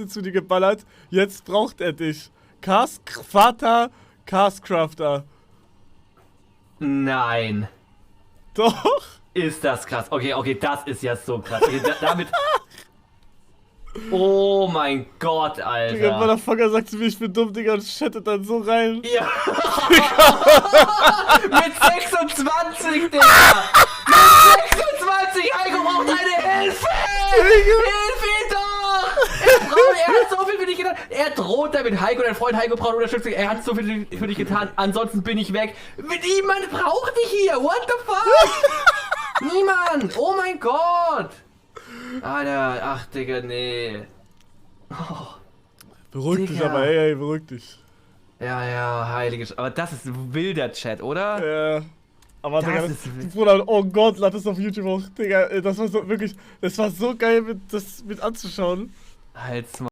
Kiste zu dir geballert. Jetzt braucht er dich. Vater Castcrafter. Nein. Doch. Ist das krass. Okay, das ist ja so krass. Okay, damit... Oh mein Gott, Digga, Alter. Motherfucker sagt zu mir, ich bin dumm, Digga, und chattet dann so rein. Ja. Mit 26, Digga. Mit 26, Heiko braucht deine Hilfe. Hilf ihm doch. Er hat so viel für dich getan. Er droht damit, Heiko, dein Freund Heiko braucht Unterstützung. Er hat so viel für dich getan. Ansonsten bin ich weg. Niemand braucht dich hier. What the fuck? Niemand. Oh mein Gott. Alter, ach Digga, nee. Oh, Beruhig dich Digga. aber, ey, beruhig dich. ja, heilige aber das ist wilder Chat, oder? Ja. Aber Das Digga, ist- Bruder, oh Gott, lad das auf YouTube hoch. Digga, das war so wirklich, das war so geil, das mit anzuschauen. Halt's mal.